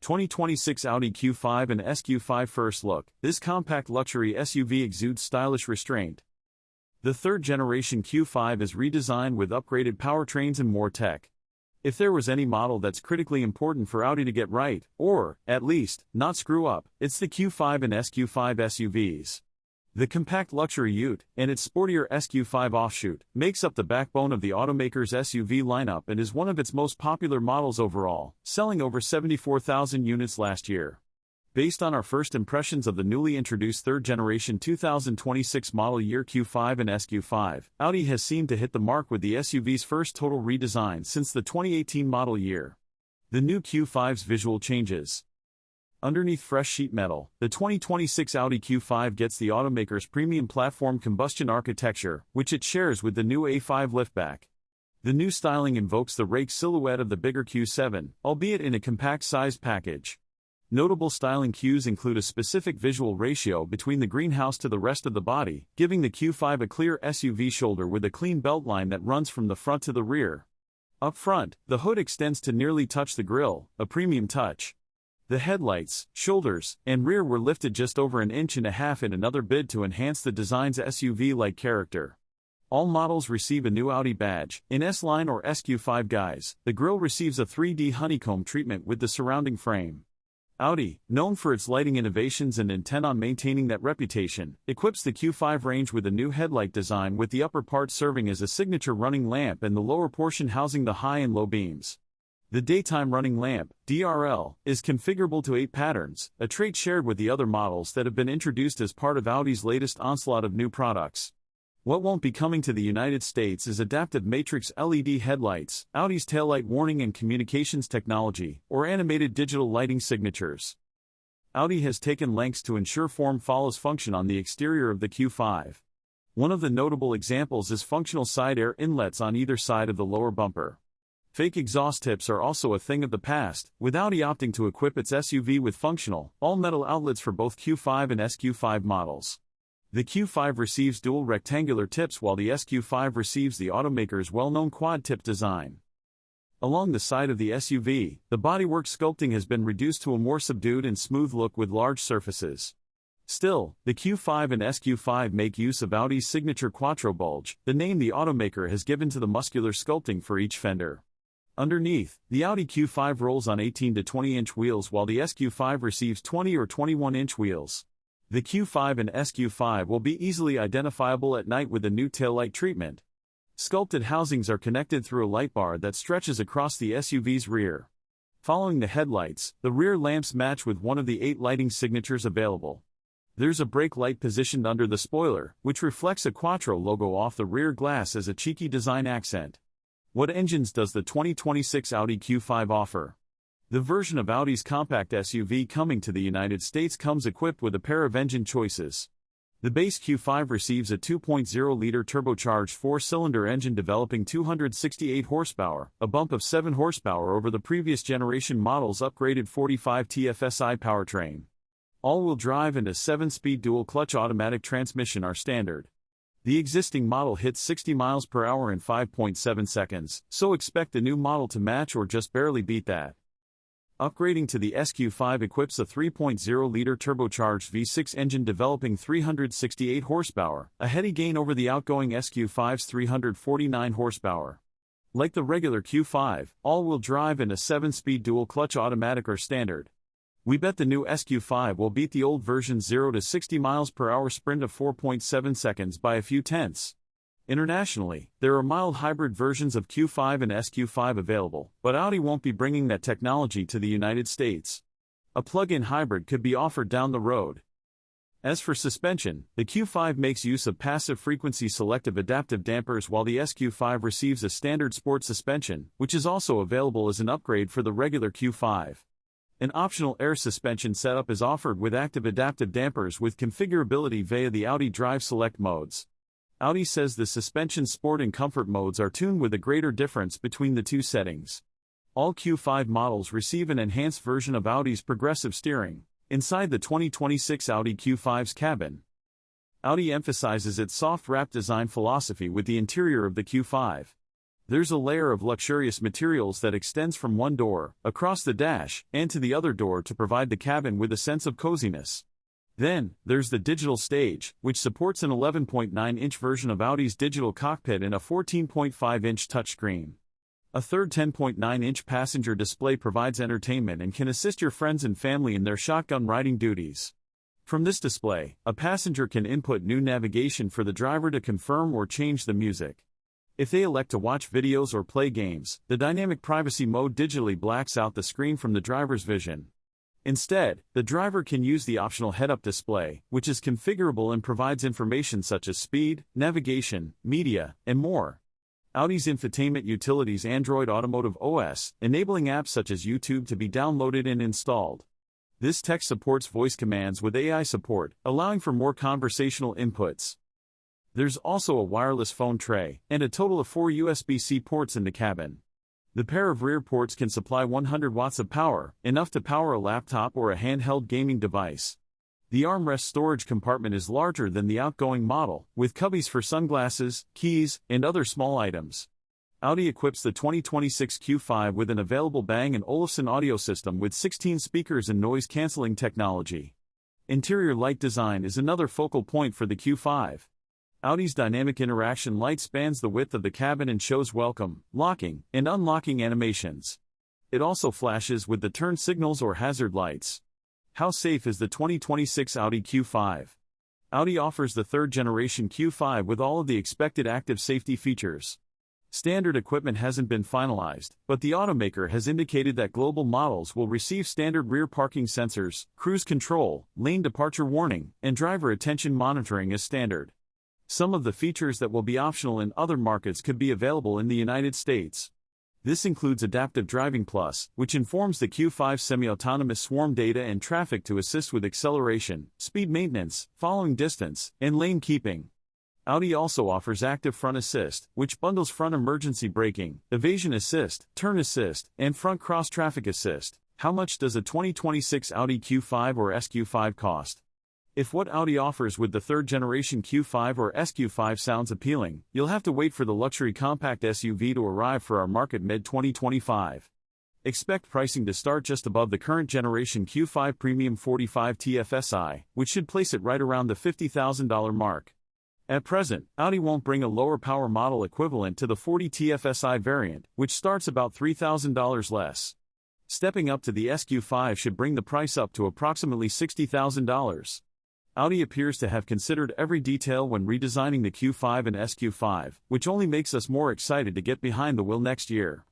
2026 Audi Q5 and SQ5 first look. This compact luxury SUV exudes stylish restraint. The third-generation Q5 is redesigned with upgraded powertrains and more tech. If there was any model that's critically important for Audi to get right, or, at least, not screw up, it's the Q5 and SQ5 SUVs. The compact luxury ute, and its sportier SQ5 offshoot, makes up the backbone of the automaker's SUV lineup and is one of its most popular models overall, selling over 74,000 units last year. Based on our first impressions of the newly introduced third-generation 2026 model year Q5 and SQ5, Audi has seemed to hit the mark with the SUV's first total redesign since the 2018 model year. The new Q5's visual changes. Underneath fresh sheet metal, the 2026 Audi Q5 gets the automaker's premium platform combustion architecture, which it shares with the new A5 liftback. The new styling invokes the rake silhouette of the bigger Q7, albeit in a compact-sized package. Notable styling cues include a specific visual ratio between the greenhouse to the rest of the body, giving the Q5 a clear SUV shoulder with a clean beltline that runs from the front to the rear. Up front, the hood extends to nearly touch the grille, a premium touch. The headlights, shoulders, and rear were lifted just over 1.5 inches in another bid to enhance the design's SUV-like character. All models receive a new Audi badge. In S-Line or SQ5 guise, the grille receives a 3D honeycomb treatment with the surrounding frame. Audi, known for its lighting innovations and intent on maintaining that reputation, equips the Q5 range with a new headlight design, with the upper part serving as a signature running lamp and the lower portion housing the high and low beams. The daytime running lamp, DRL, is configurable to 8 patterns, a trait shared with the other models that have been introduced as part of Audi's latest onslaught of new products. What won't be coming to the United States is adaptive matrix LED headlights, Audi's taillight warning and communications technology, or animated digital lighting signatures. Audi has taken lengths to ensure form follows function on the exterior of the Q5. One of the notable examples is functional side air inlets on either side of the lower bumper. Fake exhaust tips are also a thing of the past, with Audi opting to equip its SUV with functional, all-metal outlets for both Q5 and SQ5 models. The Q5 receives dual rectangular tips while the SQ5 receives the automaker's well-known quad-tip design. Along the side of the SUV, the bodywork sculpting has been reduced to a more subdued and smooth look with large surfaces. Still, the Q5 and SQ5 make use of Audi's signature Quattro bulge, the name the automaker has given to the muscular sculpting for each fender. Underneath, the Audi Q5 rolls on 18 to 20-inch wheels while the SQ5 receives 20 or 21-inch wheels. The Q5 and SQ5 will be easily identifiable at night with the new taillight treatment. Sculpted housings are connected through a light bar that stretches across the SUV's rear. Following the headlights, the rear lamps match with one of the 8 lighting signatures available. There's a brake light positioned under the spoiler, which reflects a Quattro logo off the rear glass as a cheeky design accent. What engines does the 2026 Audi Q5 offer? The version of Audi's compact SUV coming to the United States comes equipped with a pair of engine choices. The base Q5 receives a 2.0-liter turbocharged 4-cylinder engine developing 268 horsepower, a bump of 7 horsepower over the previous generation model's upgraded 45 TFSI powertrain. All-wheel drive and a 7-speed dual-clutch automatic transmission are standard. The existing model hits 60 miles per hour in 5.7 seconds, so expect the new model to match or just barely beat that. Upgrading to the SQ5 equips a 3.0-liter turbocharged V6 engine developing 368 horsepower, a heady gain over the outgoing SQ5's 349 horsepower. Like the regular Q5, all-wheel drive and a 7-speed dual-clutch automatic are standard. We bet the new SQ5 will beat the old version's 0 to 60 miles per hour sprint of 4.7 seconds by a few tenths. Internationally, there are mild hybrid versions of Q5 and SQ5 available, but Audi won't be bringing that technology to the United States. A plug-in hybrid could be offered down the road. As for suspension, the Q5 makes use of passive frequency selective adaptive dampers while the SQ5 receives a standard sport suspension, which is also available as an upgrade for the regular Q5. An optional air suspension setup is offered with active adaptive dampers with configurability via the Audi Drive Select modes. Audi says the suspension sport and comfort modes are tuned with a greater difference between the two settings. All Q5 models receive an enhanced version of Audi's progressive steering inside the 2026 Audi Q5's cabin. Audi emphasizes its soft wrap design philosophy with the interior of the Q5. There's a layer of luxurious materials that extends from one door, across the dash, and to the other door to provide the cabin with a sense of coziness. Then, there's the digital stage, which supports an 11.9-inch version of Audi's digital cockpit and a 14.5-inch touchscreen. A third 10.9-inch passenger display provides entertainment and can assist your friends and family in their shotgun riding duties. From this display, a passenger can input new navigation for the driver to confirm or change the music. If they elect to watch videos or play games, the dynamic privacy mode digitally blacks out the screen from the driver's vision. Instead, the driver can use the optional head-up display, which is configurable and provides information such as speed, navigation, media, and more. Audi's infotainment utilities Android Automotive OS, enabling apps such as YouTube to be downloaded and installed. This tech supports voice commands with AI support, allowing for more conversational inputs. There's also a wireless phone tray, and a total of 4 USB-C ports in the cabin. The pair of rear ports can supply 100 watts of power, enough to power a laptop or a handheld gaming device. The armrest storage compartment is larger than the outgoing model, with cubbies for sunglasses, keys, and other small items. Audi equips the 2026 Q5 with an available Bang & Olufsen audio system with 16 speakers and noise-canceling technology. Interior light design is another focal point for the Q5. Audi's dynamic interaction light spans the width of the cabin and shows welcome, locking, and unlocking animations. It also flashes with the turn signals or hazard lights. How safe is the 2026 Audi Q5? Audi offers the third-generation Q5 with all of the expected active safety features. Standard equipment hasn't been finalized, but the automaker has indicated that global models will receive standard rear parking sensors, cruise control, lane departure warning, and driver attention monitoring as standard. Some of the features that will be optional in other markets could be available in the United States. This includes Adaptive Driving Plus, which informs the Q5 semi-autonomous swarm data and traffic to assist with acceleration, speed maintenance, following distance, and lane keeping. Audi also offers Active Front Assist, which bundles front emergency braking, evasion assist, turn assist, and front cross-traffic assist. How much does a 2026 Audi Q5 or SQ5 cost? If what Audi offers with the third-generation Q5 or SQ5 sounds appealing, you'll have to wait for the luxury compact SUV to arrive for our market mid-2025. Expect pricing to start just above the current generation Q5 Premium 45 TFSI, which should place it right around the $50,000 mark. At present, Audi won't bring a lower power model equivalent to the 40 TFSI variant, which starts about $3,000 less. Stepping up to the SQ5 should bring the price up to approximately $60,000. Audi appears to have considered every detail when redesigning the Q5 and SQ5, which only makes us more excited to get behind the wheel next year.